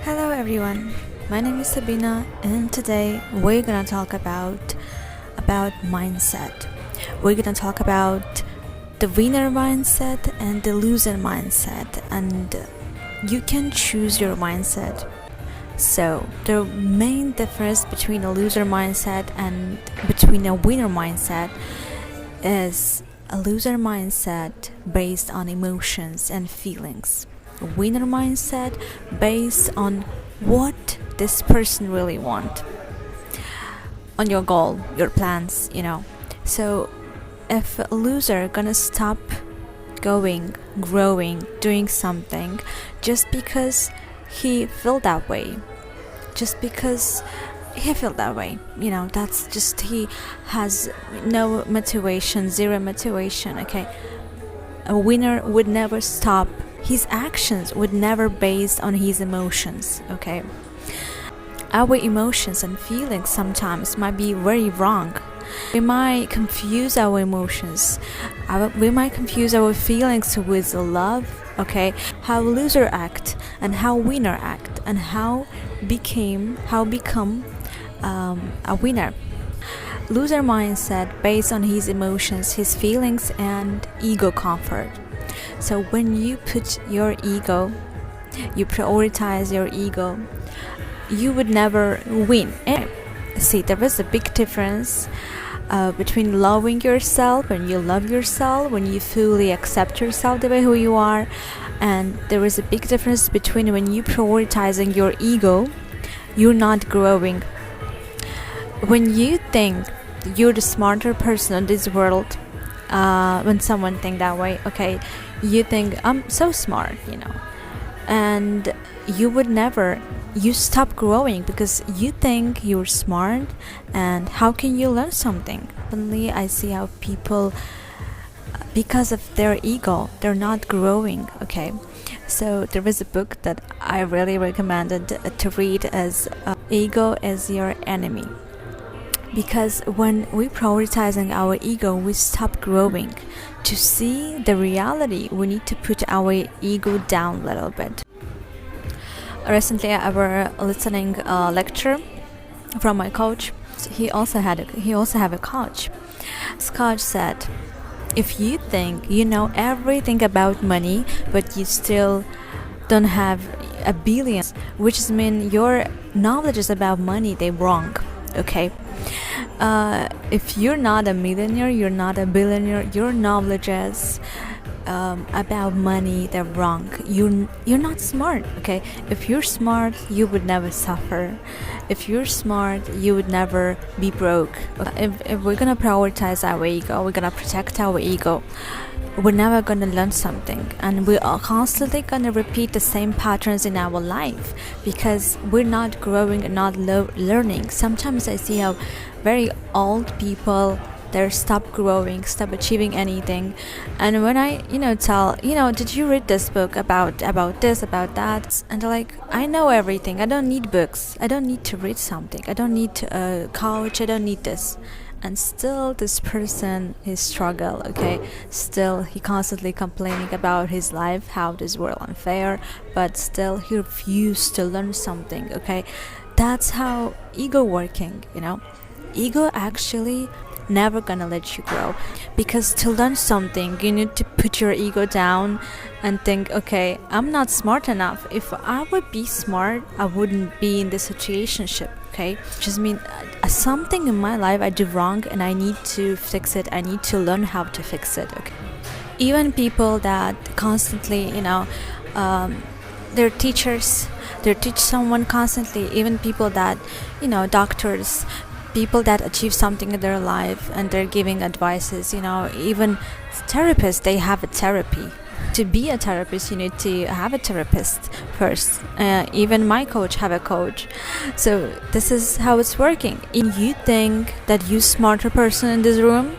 Hello everyone, my name is Sabina and today we're gonna talk about mindset. We're gonna talk about the winner mindset and the loser mindset, and you can choose your mindset. So the main difference between a loser mindset and between a winner mindset is a loser mindset based on emotions and feelings. A winner mindset based on what this person really want, on your goal, your plans. So if a loser gonna stop going, growing, doing something just because he felt that way, just because he felt that way, that's just he has no motivation, zero motivation. Okay, a winner would never stop, his actions would never based on his emotions. Okay, our emotions and feelings sometimes might be very wrong. We might confuse our emotions, we might confuse our feelings with love. Okay, how loser act and how winner act, and how become a winner. Loser mindset based on his emotions, his feelings, and ego comfort. So when you put your ego, you prioritize your ego, you would never win. And see, there is a big difference between loving yourself, when you love yourself, when you fully accept yourself the way who you are, and there is a big difference between when you prioritizing your ego, you're not growing. When you think you're the smarter person in this world, when someone think that way, okay, you think I'm so smart, and you stop growing because you think you're smart, and how can you learn something? Suddenly I see how people, because of their ego, they're not growing. Okay, so there is a book that I really recommended to read as Ego is Your Enemy. Because when we prioritizing our ego, we stop growing. To see the reality, we need to put our ego down a little bit. Recently I were listening a lecture from my coach. He also have a coach. This coach said, if you think you know everything about money but you still don't have a billion, which means your knowledge is about money, they're wrong. Okay, if you're not a millionaire, you're not a billionaire, your knowledge is about money, they're wrong. You're not smart. Okay, if you're smart, you would never suffer. If you're smart, you would never be broke. If we're gonna prioritize our ego, we're gonna protect our ego, we're never gonna learn something, and we are constantly gonna repeat the same patterns in our life because we're not growing and not learning. Sometimes I see how very old people, they stop growing, stop achieving anything, and when I tell, did you read this book about this, about that, and they're like, I know everything, I don't need books, I don't need to read something, I don't need a coach, I don't need this. And still this person, he struggle. Okay, still he constantly complaining about his life, how this world unfair, but still he refused to learn something. Okay, that's how ego working. Ego actually never gonna let you grow, because to learn something you need to put your ego down and think, okay, I'm not smart enough. If I would be smart, I wouldn't be in this situationship. Okay, just mean something in my life I do wrong and I need to fix it, I need to learn how to fix it. Okay, even people that constantly they're teachers, they teach someone constantly, even people that doctors, people that achieve something in their life and they're giving advices, even therapists, they have a therapy. To be a therapist, you need to have a therapist first. Even my coach have a coach. So this is how it's working. If you think that you smarter person in this room,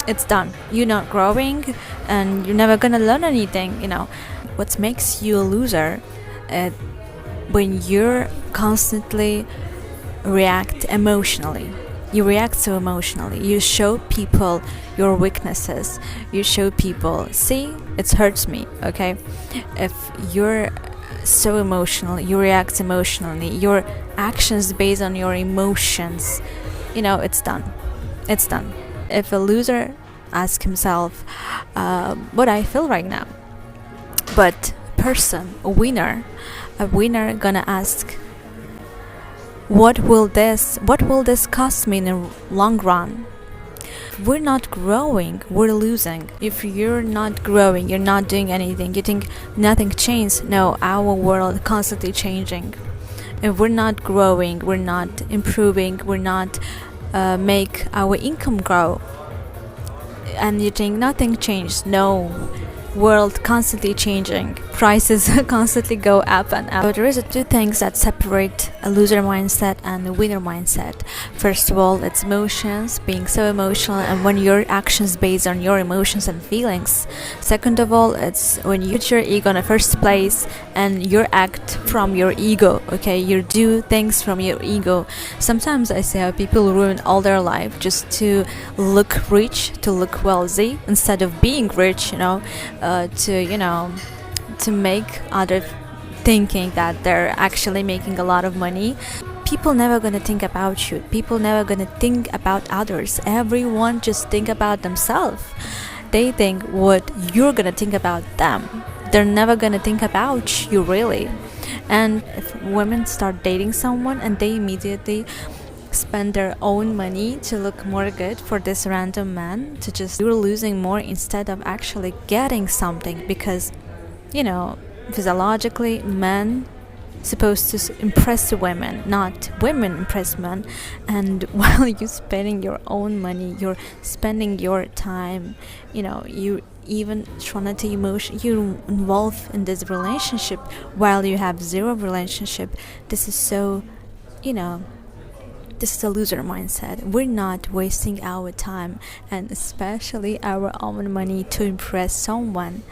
it's done. You're not growing and you're never gonna learn anything. What makes you a loser when you're constantly react emotionally. You react so emotionally. You show people your weaknesses. You show people, see, it hurts me. Okay, if you're so emotional, you react emotionally, your actions based on your emotions, it's done. It's done. If a loser asks himself, what I feel right now, but a winner gonna ask, what will this cost me in the long run? If we're not growing, we're losing. If you're not growing, you're not doing anything, you think nothing changed. No, our world constantly changing. If we're not growing, we're not improving, we're not make our income grow, and you think nothing changed. No, world constantly changing, prices constantly go up and up. So there is two things that separate a loser mindset and a winner mindset. First of all, it's emotions, being so emotional, and when your actions based on your emotions and feelings. Second of all, it's when you put your ego in the first place and you act from your ego. Okay, you do things from your ego. Sometimes I see how people ruin all their life just to look rich, to look wealthy, instead of being rich, to make other thinking that they're actually making a lot of money. People never gonna think about you. People never gonna think about others. Everyone just think about themselves. They think what you're gonna think about them. They're never gonna think about you, really. And if women start dating someone and they immediately spend their own money to look more good for this random man, to just, you're losing more instead of actually getting something, because physiologically men supposed to impress women, not women impress men. And while you spending your own money, you're spending your time, you even trying to emotion, you involve in this relationship while you have zero relationship. This is so, this is a loser mindset. We're not wasting our time and especially our own money to impress someone.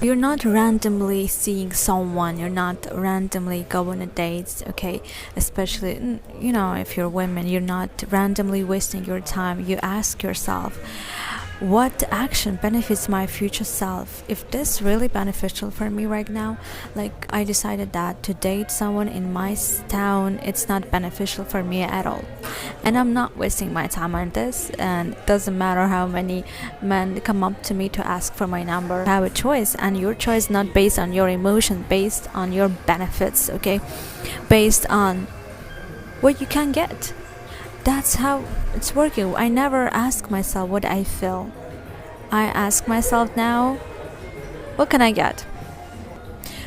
You're not randomly seeing someone, you're not randomly going on dates, okay? Especially, if you're women, you're not randomly wasting your time. You ask yourself, what action benefits my future self? If this really beneficial for me right now, like I decided that to date someone in my town, it's not beneficial for me at all, and I'm not wasting my time on this. And it doesn't matter how many men come up to me to ask for my number. I have a choice, and your choice not based on your emotion, based on your benefits, okay? Based on what you can get. That's how it's working. I never ask myself what I feel. I ask myself now, what can I get?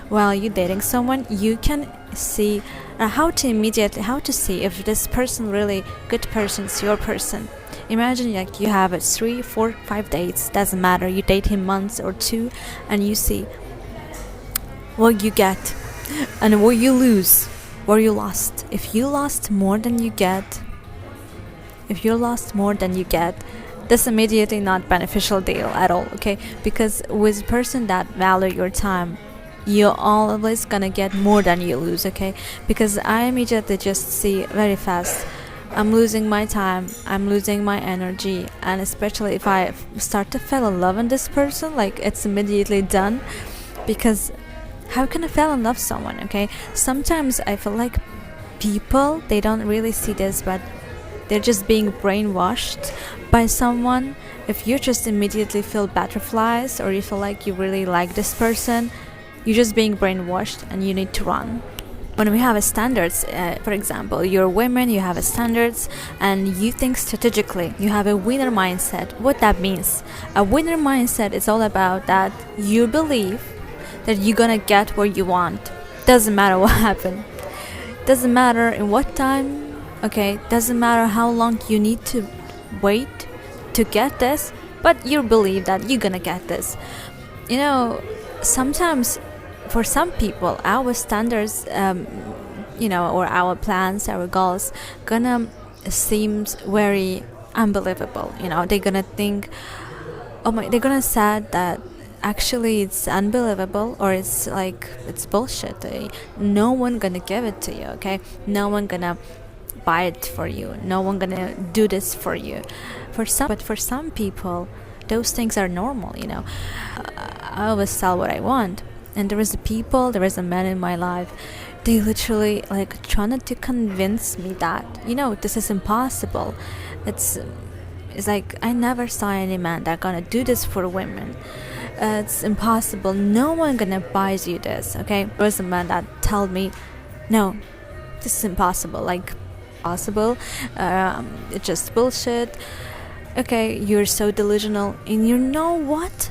While you're dating someone, you can see how to see if this person really good person is your person. Imagine like you have 3, 4, 5 dates, doesn't matter, you date him months or 2, and you see what you get and what you lose, what you lost. If you lost more than you get, this immediately not beneficial deal at all, okay? Because with a person that value your time, you're always gonna get more than you lose, okay? Because I immediately just see very fast, I'm losing my time, I'm losing my energy, and especially if I start to fall in love in this person, like it's immediately done. Because how can I fall in love with someone, okay? Sometimes I feel like people, they don't really see this, but they're just being brainwashed by someone. If you just immediately feel butterflies, or you feel like you really like this person, you're just being brainwashed and you need to run. When we have a standards, for example, you're women, you have a standards, and you think strategically, you have a winner mindset. What that means? A winner mindset is all about that you believe that you're gonna get what you want. Doesn't matter what happened. Doesn't matter in what time. Okay, doesn't matter how long you need to wait to get this, but you believe that you're gonna get this. Sometimes for some people, our standards, or our plans, our goals, gonna seems very unbelievable. They're gonna think, they're gonna say that actually it's unbelievable, or it's like it's bullshit. No one gonna give it to you, okay? No one gonna buy it for you, no one gonna do this for you. But for some people those things are normal. I always sell what I want. And there is a man in my life, they literally like trying to convince me that, this is impossible. It's it's like I never saw any man that gonna do this for women. It's impossible. No one gonna buy you this. Okay, there was a man that told me, no, this is impossible. Like, possible. It's just bullshit. Okay, you're so delusional. And you know what?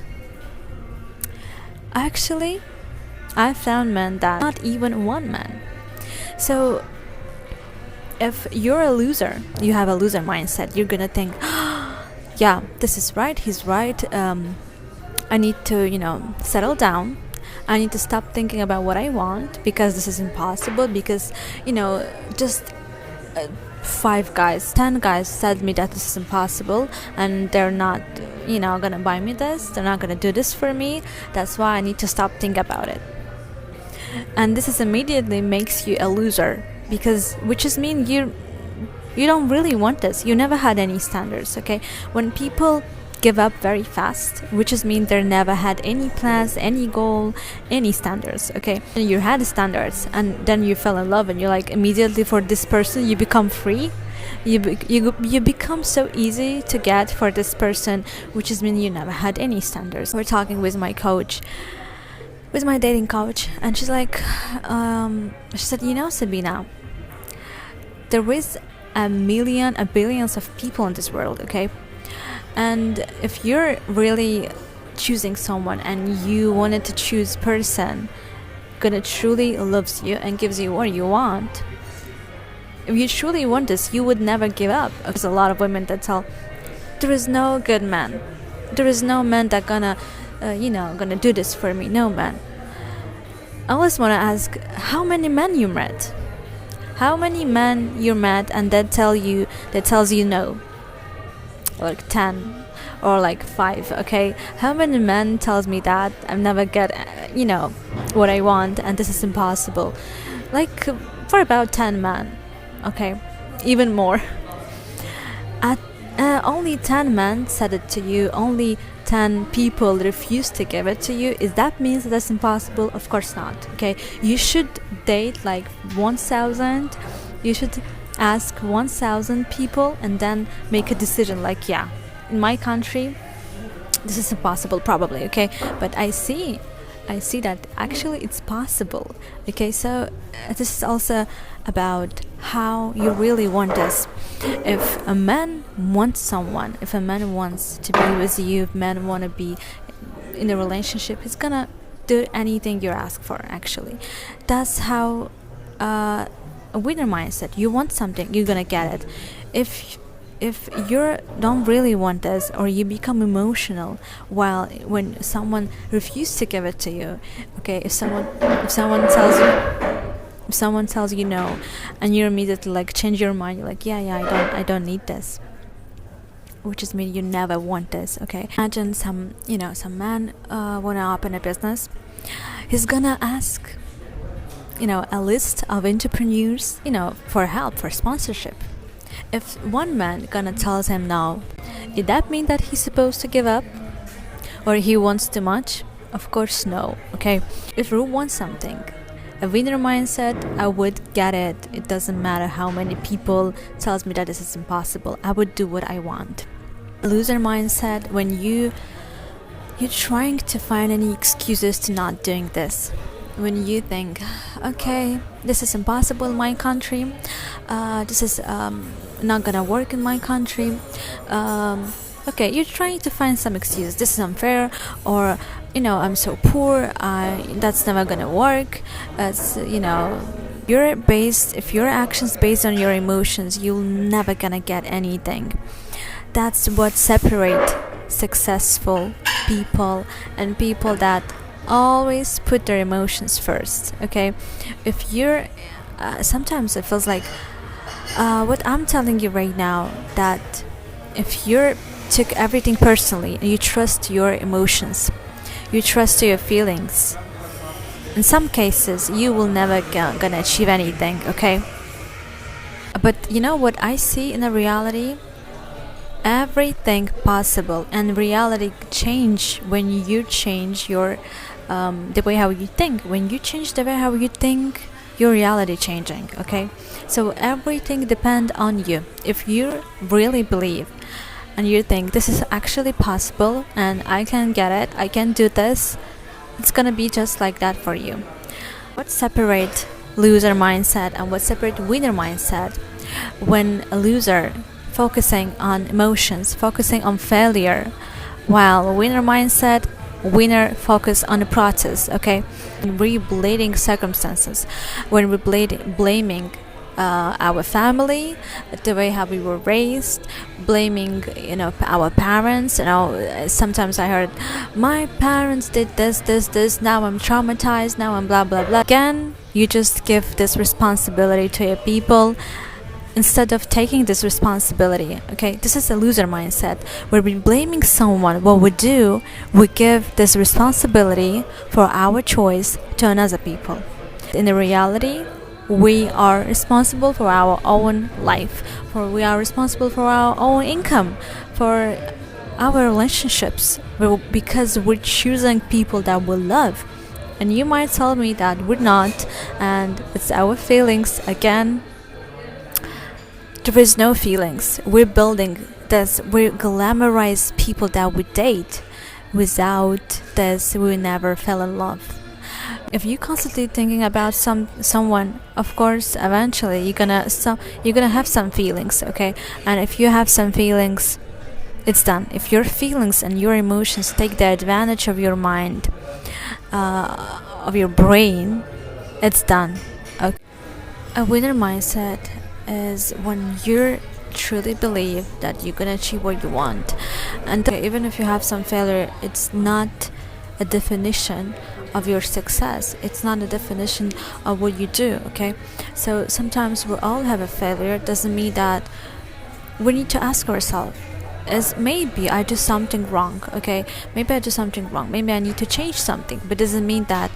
Actually, I found men that not even one man. So if you're a loser, you have a loser mindset, you're gonna think, yeah, this is right, he's right. I need to, settle down. I need to stop thinking about what I want because this is impossible. Because, just 5 guys, 10 guys said me that this is impossible, and they're not, gonna buy me this. They're not gonna do this for me. That's why I need to stop thinking about it. And this is immediately makes you a loser, because which is mean you don't really want this. You never had any standards. Okay, when people give up very fast, which is mean they never had any plans, any goal, any standards. Okay, and you had standards, and then you fell in love, and you're like immediately for this person you become free. You become so easy to get for this person, which is mean you never had any standards. We're talking with my coach, with my dating coach, and she's like, she said, Sabina, there is billions of people in this world, okay? And if you're really choosing someone and you wanted to choose person gonna truly loves you and gives you what you want, if you truly want this, you would never give up. There's a lot of women that tell, there is no good man, there is no man that gonna do this for me. No man. I always want to ask, how many men you met? How many men you met and that tells you no? Like 10 or like 5. Okay, how many men tells me that I never get what I want and this is impossible? Like for about 10 men. Okay, even more. Only 10 men said it to you. Only 10 people refused to give it to you. Is that means that's impossible? Of course not. Okay, you should date like 1,000. You should ask 1,000 people and then make a decision. Like, yeah, in my country this is impossible probably. Okay, but I see that actually it's possible. Okay, so this is also about how you really want this. If a man wants someone, if a man wants to be with you, if a man want to be in a relationship, he's gonna do anything you ask for. Actually, that's how a winner mindset. You want something, you're gonna get it. If you don't really want this, or you become emotional when someone refuses to give it to you, okay, if someone tells you no, and you immediately like change your mind, you're like, yeah, I don't need this, which is mean you never want this. Okay, imagine some man wanna open a business. He's gonna ask a list of entrepreneurs for help, for sponsorship. If one man gonna tells him no, did that mean that he's supposed to give up, or he wants too much? Of course no. Okay, if you want something, a winner mindset, I would get it. It doesn't matter how many people tells me that this is impossible. I would do what I want. A loser mindset, when you're trying to find any excuses to not doing this. When you think, okay, this is impossible in my country, this is not gonna work in my country, okay, you're trying to find some excuse. This is unfair, or I'm so poor, that's never gonna work. If your actions based on your emotions, you're never gonna get anything. That's what separates successful people and people that always put their emotions first. Okay, if you're sometimes it feels like what I'm telling you right now, that if you took everything personally and you trust your emotions, you trust your feelings, in some cases you will never gonna achieve anything. Okay, but you know what I see in the reality? Everything possible, and reality change when you change your the way how you think. When you change the way how you think, your reality changing. Okay, so everything depends on you. If you really believe and you think this is actually possible and I can get it, I can do this, it's gonna be just like that for you. What separates loser mindset and what separates winner mindset? When a loser focusing on emotions, focusing on failure, while winner mindset, winner focus on the process. Okay, when we're blaming circumstances, when we're blaming our family, the way how we were raised, blaming our parents. Sometimes I heard my parents did this. Now I'm traumatized. Now I'm blah blah blah. Again, you just give this responsibility to your people instead of taking this responsibility. Okay, this is a loser mindset where we're blaming someone. What we do, we give this responsibility for our choice to another people. In the reality, we are responsible for our own life, we are responsible for our own income, for our relationships, because we're choosing people that we love. And you might tell me that we're not, and it's our feelings. Again, there is no feelings. We're building this, we glamorize people that we date. Without this, we never fell in love. If you constantly thinking about someone, of course eventually you're gonna have some feelings. Okay, and if you have some feelings, it's done. If your feelings and your emotions take the advantage of your mind, of your brain, it's done. Okay. A winner mindset is when you truly believe that you're gonna achieve what you want, and even if you have some failure, it's not a definition of your success. It's not a definition of what you do. Okay, so sometimes we all have a failure. It doesn't mean that we need to ask ourselves, is maybe I do something wrong. Okay, maybe I do something wrong, maybe I need to change something, but it doesn't mean that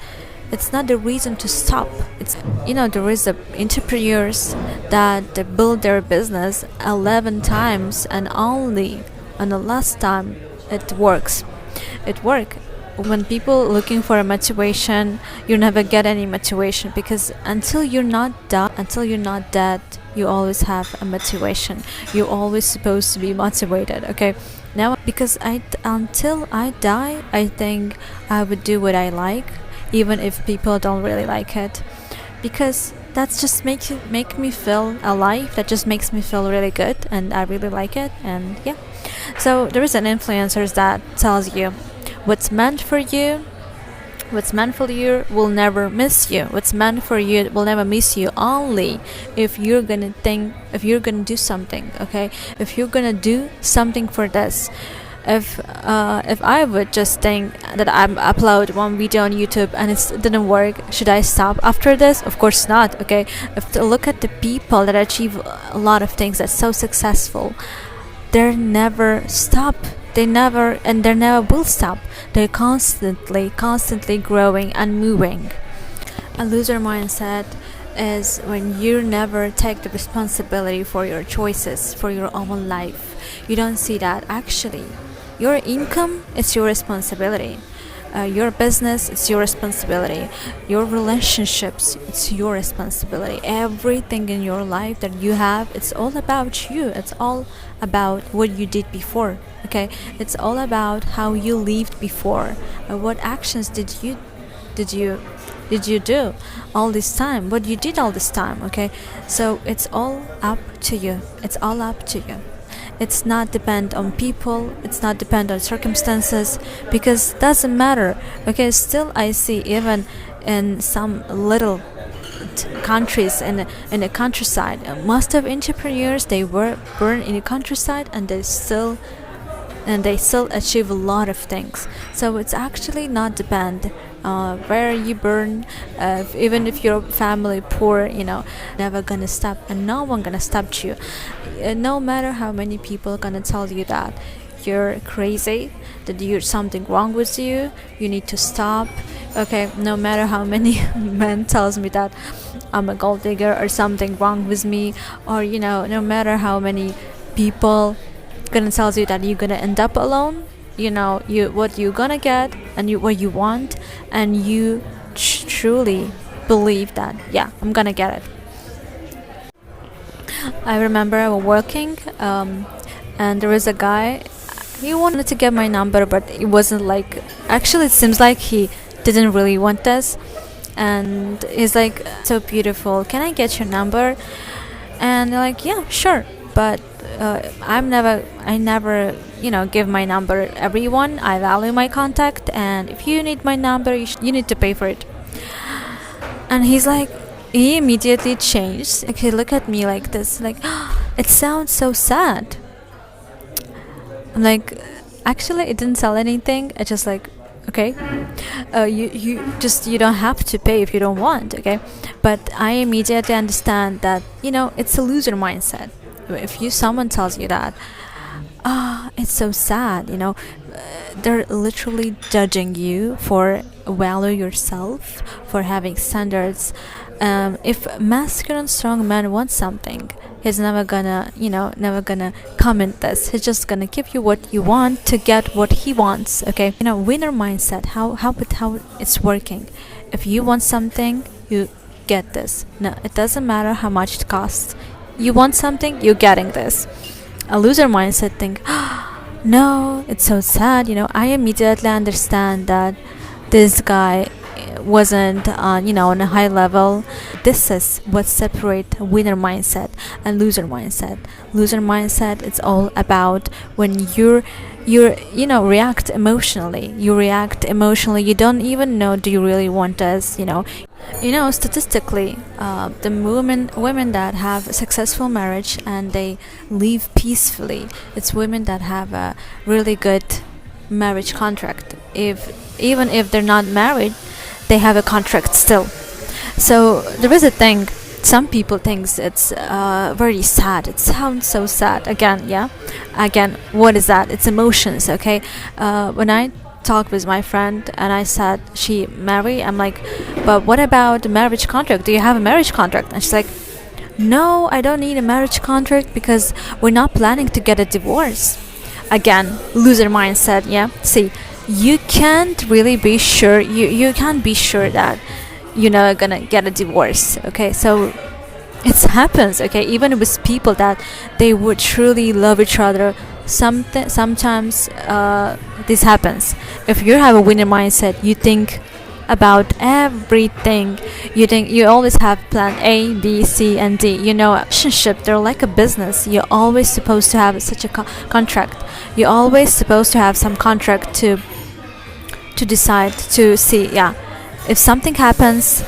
it's not the reason to stop. It's there is entrepreneurs that they build their business 11 times and only on the last time it works. When people looking for a motivation, you never get any motivation, because until you're not dead, you always have a motivation. You're always supposed to be motivated. Okay, now because until I die, I think I would do what I like, even if people don't really like it, because that's just make me feel alive. That just makes me feel really good, and I really like it. And yeah, so there is an influencer that tells you what's meant for you will never miss you. What's meant for you will never miss you, only if you're gonna do something. Okay, if you're gonna do something for this. If I would just think that I upload one video on YouTube and it didn't work, should I stop after this? Of course not. Okay, if to look at the people that achieve a lot of things, that's so successful, they never stop. They never will stop. They're constantly growing and moving. A loser mindset is when you never take the responsibility for your choices, for your own life. You don't see that actually your income is your responsibility. Your business, it's your responsibility. Your relationships, it's your responsibility. Everything in your life that you have, it's all about you. It's all about what you did before. Okay, it's all about how you lived before. What actions did you do all this time? What you did all this time? Okay, so it's all up to you. It's all up to you. It's not depend on people, it's not depend on circumstances, because doesn't matter. Okay, still I see even in some little countries in the countryside, most of entrepreneurs, they were born in the countryside, and they still achieve a lot of things. So it's actually not depend where you born. Even if your family poor, never gonna stop, and no one gonna stop you. No matter how many people gonna tell you that you're crazy, that you're something wrong with you, you need to stop. Okay, no matter how many men tells me that I'm a gold digger or something wrong with me, or no matter how many people gonna tell you that you're gonna end up alone, you know what you're gonna get and what you want, and you truly believe that, yeah, I'm gonna get it. I remember I was working, and there was a guy. He wanted to get my number, but it wasn't like. Actually, it seems like he didn't really want this. And he's like, "So beautiful. Can I get your number?" And they're like, "Yeah, sure." But I never, give my number everyone. I value my contact, and if you need my number, you need to pay for it. And he's like, he immediately changed. Like, he looked at me like this, like, it sounds so sad. I'm like, actually, it didn't sell anything. I just like, okay, you don't have to pay if you don't want, okay. But I immediately understand that it's a loser mindset. If someone tells you that, it's so sad, they're literally judging you for value yourself, for having standards. If masculine strong man wants something, he's never gonna comment this. He's just gonna give you what you want to get what he wants, okay. Winner mindset, how it's working. If you want something, you get this. No, it doesn't matter how much it costs. You want something, you're getting this. A loser mindset think, no, it's so sad. I immediately understand that this guy wasn't on a high level. This is what separates winner mindset and loser mindset. Loser mindset, it's all about when you're react emotionally. You don't even know, do you really want this? Statistically, the women that have a successful marriage and they live peacefully, it's women that have a really good marriage contract. Even if they're not married, they have a contract still. So there is a thing. Some people thinks it's very sad. It sounds so sad. Again, what is that? It's emotions. Okay. When I talked with my friend and I said she married, I'm like, but what about the marriage contract? Do you have a marriage contract? And she's like, no, I don't need a marriage contract because we're not planning to get a divorce. Again, loser mindset. Yeah. See, you can't really be sure. You can't be sure that you're not gonna get a divorce. Okay, so it happens. Okay, even with people that they would truly love each other, sometimes this happens. If you have a winner mindset, you think about everything. You always have plan A, B, C, and D. Relationship, they're like a business. You're always supposed to have such a contract. You're always supposed to have some contract to decide to see, yeah, if something happens,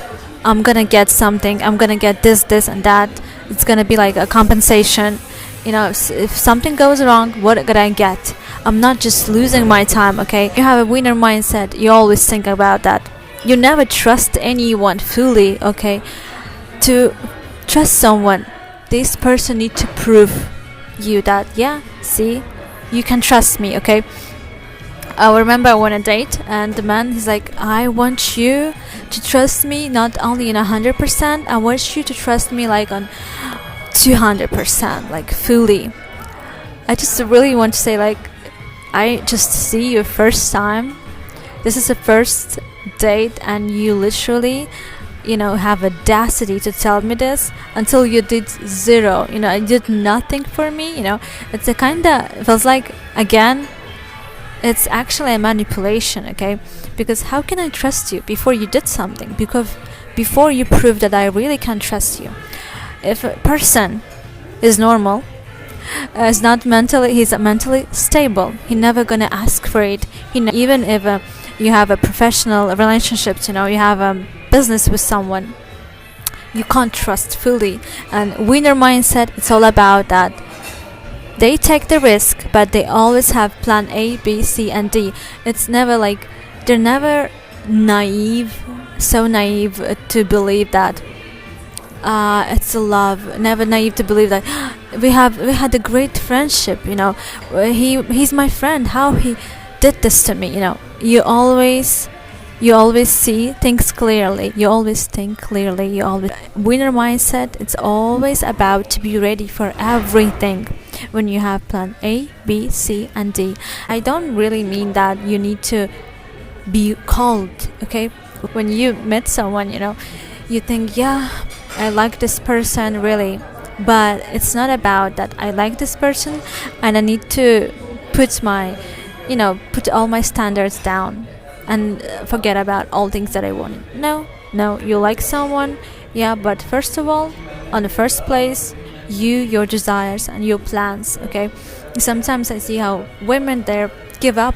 I'm gonna get something. I'm gonna get this, and that. It's gonna be like a compensation. If something goes wrong, what could I get? I'm not just losing my time, okay? You have a winner mindset. You always think about that. You never trust anyone fully, okay? To trust someone, this person need to prove you that, yeah, see, you can trust me, okay? I remember I went on a date and the man, he's like, I want you to trust me not only in 100%, I want you to trust me like on 200%, like fully. I just really want to say, like, I just see you first time. This is the first date and you literally have audacity to tell me this until you did zero. You did nothing for me. It's a it feels like, again, it's actually a manipulation, okay? Because how can I trust you before you did something? Because before you prove that I really can trust you. If a person is normal, he's mentally stable. He's never gonna ask for it. Even if you have a professional relationship, you have a business with someone, you can't trust fully. And winner mindset, it's all about that. They take the risk, but they always have plan A, B, C, and D. It's never like, they're never so naive to believe that it's a love. Never naive to believe that we had a great friendship. He's my friend. How he did this to me. You always see things clearly. You always think clearly. Winner mindset. It's always about to be ready for everything. when you have plan A, B, C, and D. I don't really mean that you need to be cold, okay? When you meet someone, you think, yeah, I like this person really, but it's not about that I like this person and I need to put all my standards down and forget about all things that I wanted. No, you like someone, yeah, but first of all, on the first place, your desires and your plans, okay? Sometimes I see how women there give up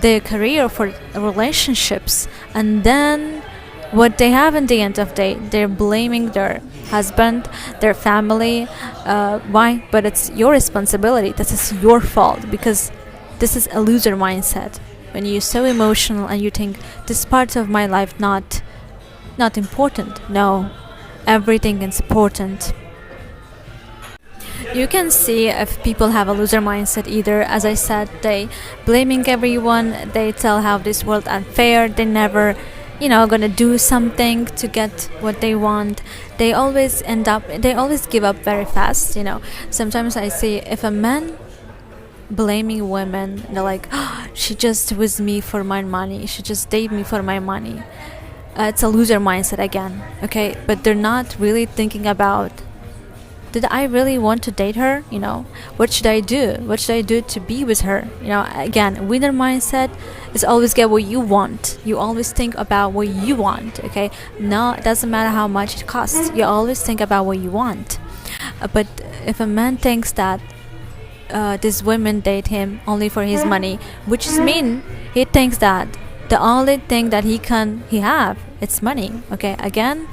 their career for relationships, and then what they have in the end of the day, they're blaming their husband, their family. Why? But it's your responsibility. This is your fault, because this is a loser mindset. When you're so emotional and you think this part of my life not important. No, everything is important. You can see if people have a loser mindset. Either, as I said, they blaming everyone, they tell how this world unfair, they never gonna do something to get what they want. They always give up very fast. Sometimes I see if a man blaming women, they're like, oh, she just with me for my money, she just dated me for my money. It's a loser mindset again, okay? But they're not really thinking about, did I really want to date her? What should I do? What should I do to be with her? Again, winner mindset is always get what you want. You always think about what you want, okay? No, it doesn't matter how much it costs. You always think about what you want. But if a man thinks that this woman date him only for his money, which is mean, he thinks that the only thing that he have, it's money, okay? Again,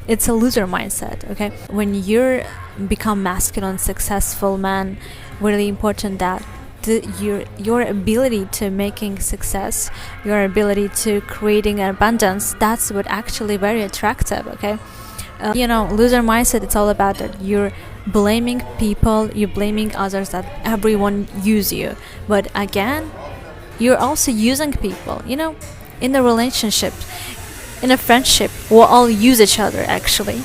it's a loser mindset, okay? When you're become masculine, successful man, really important that your ability to making success, your ability to creating an abundance, that's what actually very attractive, okay? Loser mindset, it's all about that you're blaming people, you're blaming others, that everyone use you. But again, you're also using people, in a relationship, in a friendship, we'll all use each other actually.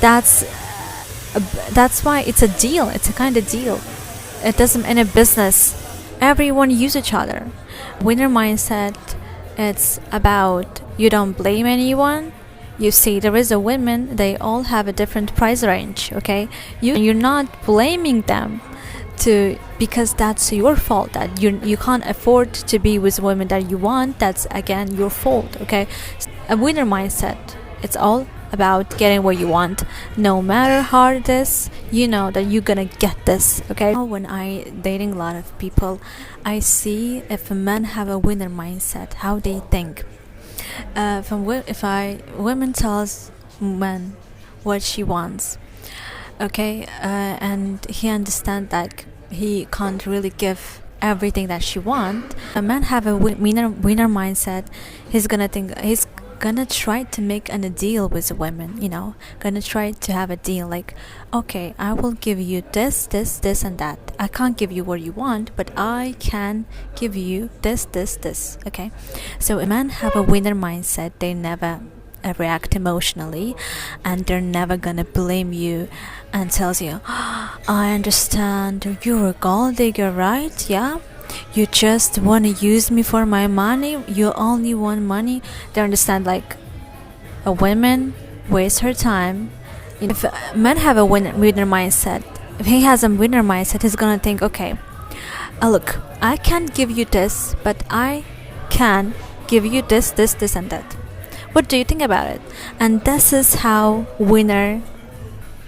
That's why it's a deal. It's a kind of deal. It doesn't, in a business, everyone use each other. Winner mindset, it's about you don't blame anyone. You see, there is a women, they all have a different price range, okay? You're not blaming them because that's your fault, that you can't afford to be with women that you want. That's again your fault, okay? A winner mindset, it's all about getting what you want, no matter how hard it is. You know that you're gonna get this, okay? When I dating a lot of people, I see if a man have a winner mindset, how they think. Women tells man what she wants, okay, and he understand that he can't really give everything that she want. A man have a winner mindset. He's gonna try to make a deal with women, gonna try to have a deal like, okay, I will give you this and that. I can't give you what you want, but I can give you this, okay? So a man have a winner mindset. They never react emotionally, and they're never gonna blame you and tells you, I understand, you're a gold digger, right? Yeah, you just want to use me for my money, you only want money. They understand like a woman wastes her time. If men have a winner mindset, if he has a winner mindset, he's gonna think, okay, look, I can't give you this, but I can give you this and that. What do you think about it? And this is how winner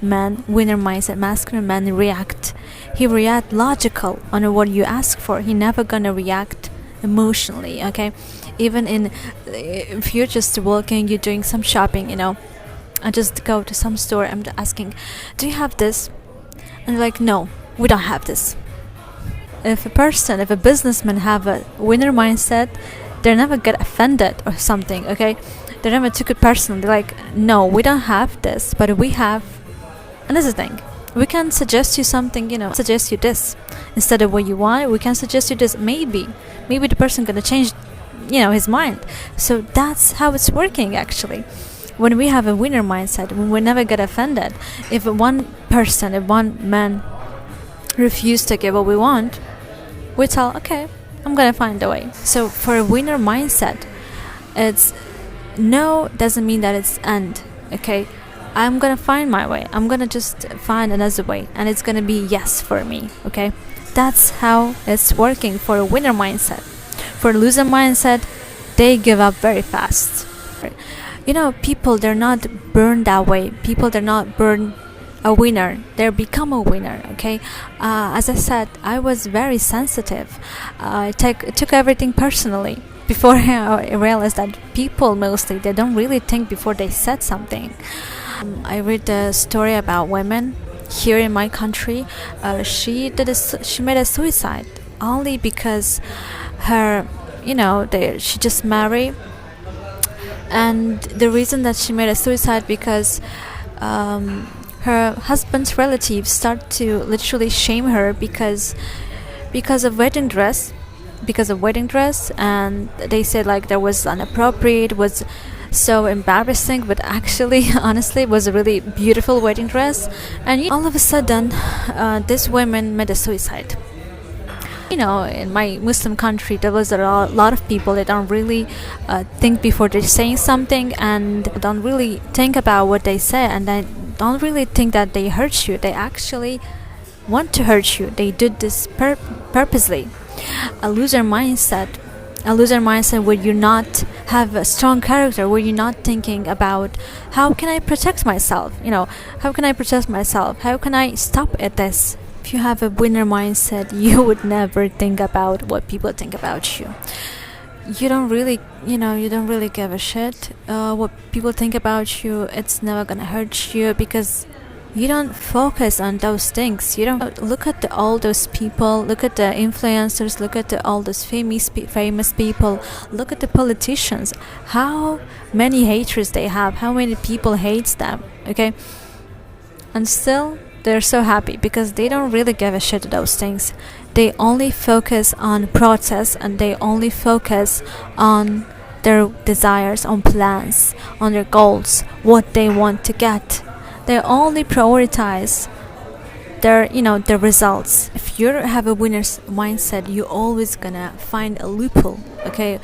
mindset, masculine man react. He react logical on what you ask for. He never gonna react emotionally, okay? Even if you're just walking, you're doing some shopping, I just go to some store, I'm asking, do you have this? And they're like, no, we don't have this. If a businessman have a winner mindset, they never get offended or something, okay? They never took it personally. They're like, no, we don't have this, but we have another thing. We can suggest you something, suggest you this. Instead of what you want, we can suggest you this. Maybe the person gonna change, his mind. So that's how it's working actually. When we have a winner mindset, we will never get offended. If one man refuse to get what we want, we tell, okay, I'm gonna find a way. So for a winner mindset, it's no doesn't mean that it's end. Okay, I'm gonna find my way. I'm gonna just find another way, and it's gonna be yes for me. Okay, that's how it's working for a winner mindset. For a loser mindset, they give up very fast. You know, people, they're not born that way. People, they're not born a winner, they become a winner. Okay, as I said, I was very sensitive. I took everything personally. Before I realized that people mostly, they don't really think before they said something. I read a story about women here in my country. She made a suicide only because her, she just married, and the reason that she made a suicide because her husband's relatives start to literally shame her because of wedding dress, and they said like there was inappropriate, was so embarrassing, but actually honestly it was a really beautiful wedding dress. And all of a sudden this woman made a suicide. In my Muslim country, there was a lot of people that don't really think before they're saying something, and don't really think about what they say, and they don't really think that they hurt you. They actually want to hurt you. They did this purposely. A loser mindset where you not have a strong character, where you're not thinking about how can I protect myself, how can I stop at this. If you have a winner mindset, you would never think about what people think about you. You don't really give a shit what people think about you. It's never gonna hurt you because you don't focus on those things. You don't look at all those people, look at the influencers, look at all those famous people, look at the politicians, how many haters they have, how many people hates them. Okay, and still they're so happy because they don't really give a shit of those things. They only focus on process, and they only focus on their desires, on plans, on their goals, what they want to get. They only prioritize their results. If you have a winner's mindset, you're always gonna find a loophole. Okay,